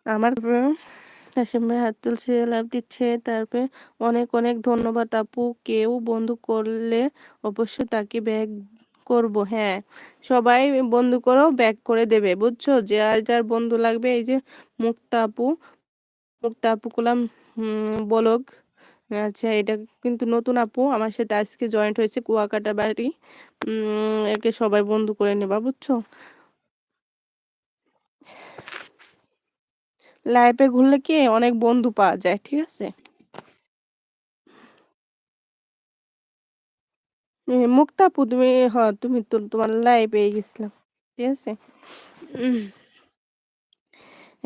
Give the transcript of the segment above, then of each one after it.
আমার হাসিম ভাই হাত তুলছে, লাভ দিচ্ছে। তারপরে অনেক অনেক ধন্যবাদ আপু। কেউ বন্ধু করলে অবশ্যই তাকে ব্যাক করব। হ্যাঁ, সবাই বন্ধু করো, ব্যাক করে দেবে, বুঝছো? যে আর যার বন্ধু লাগবে, এই যে মুক্তা আপু, মুক্তা আপু কলাম বলক। আচ্ছা, এটা কিন্তু নতুন আপু, আমার সাথে আজকে জয়েন্ট হয়েছে, কুয়াকাটা বাড়ি। একে সবাই বন্ধু করে নেবা, বুঝছো? লাইফে ঘুরলে কি অনেক বন্ধু পাওয়া যায়, ঠিক আছে? মুক্তা আপু, তুমি, হ্যাঁ, তুমি তো তোমার লাইফ পেয়ে গেছিলাম, ঠিক আছে। উম,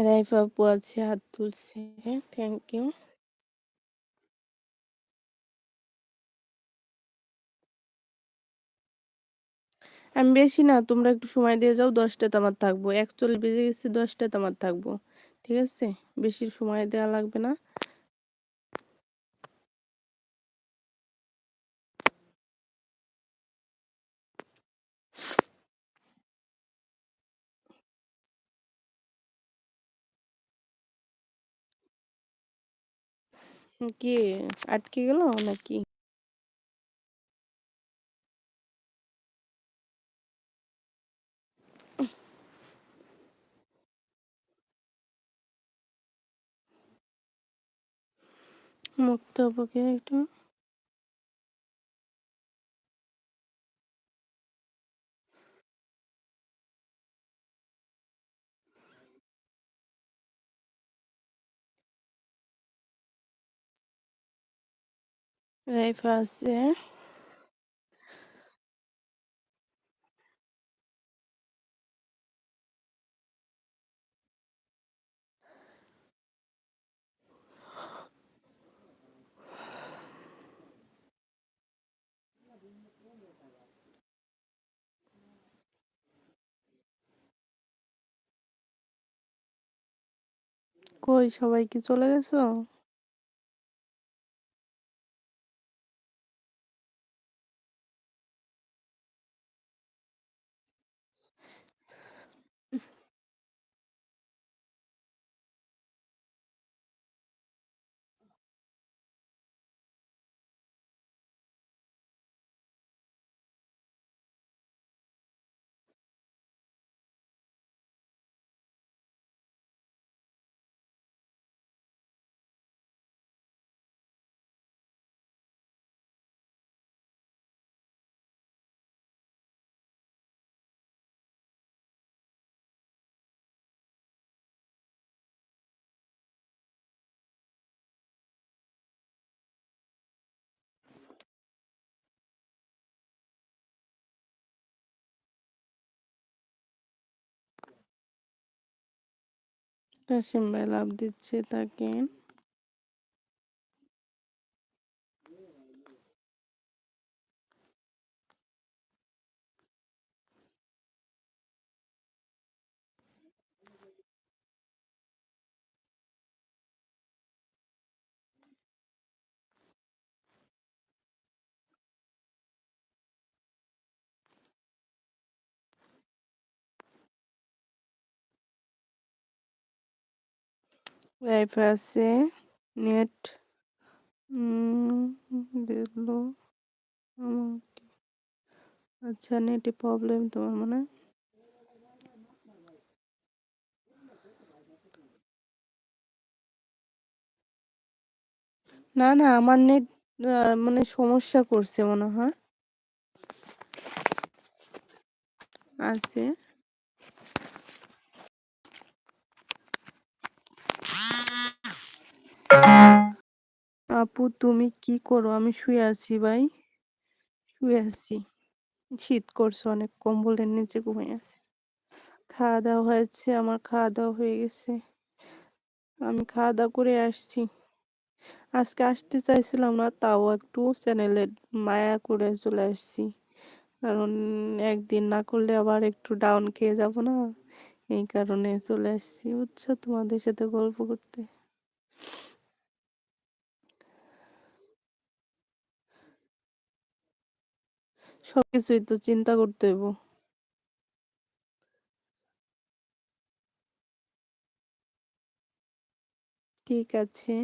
রাইফা আপু আছে, হাত তুলছে, হ্যাঁ, থ্যাংক ইউ। আমি বেশি না, তোমরা একটু সময় দিয়ে যাও, 10টাতে আমার থাকবো, 41 বেজে গেছে, 10টাতে আমার থাকবো, ঠিক আছে? বেশি সময় দেওয়া লাগবে না। কি আটকে গেল নাকি? মুক্তা আপুকে একটু, রাইফা আছে। কই সবাই কি চলে গেছো? কাশিম ভাই লাভ দিচ্ছে তাকে। রাইফা আছে, নেট দেখলো আমাকে। আচ্ছা, নেটে প্রবলেম তোমার মানে? না না, আমার নেট মানে সমস্যা করছে মনে হয়। আছে। আপু তুমি কি করো? আমি শুয়ে আছি ভাই, শুয়ে আছি। শীত করছে অনেক, কম্বলের নিচে ঘুমিয়ে আছি। খাওয়া দাওয়া হয়েছে, আমার খাওয়া দাওয়া হয়ে গেছে। আমি খাওয়া দাওয়া করে আসছি। আজকে আসতে চাইছিলাম না, তাও একটু চ্যানেলে মায়া করে চলে আসছি। কারণ একদিন না করলে আবার একটু ডাউন খেয়ে যাব না, এই কারণে চলে আসছি, বুঝছো, তোমাদের সাথে গল্প করতে। সবকিছুই তো চিন্তা করতে হইব। ঠিক আছে।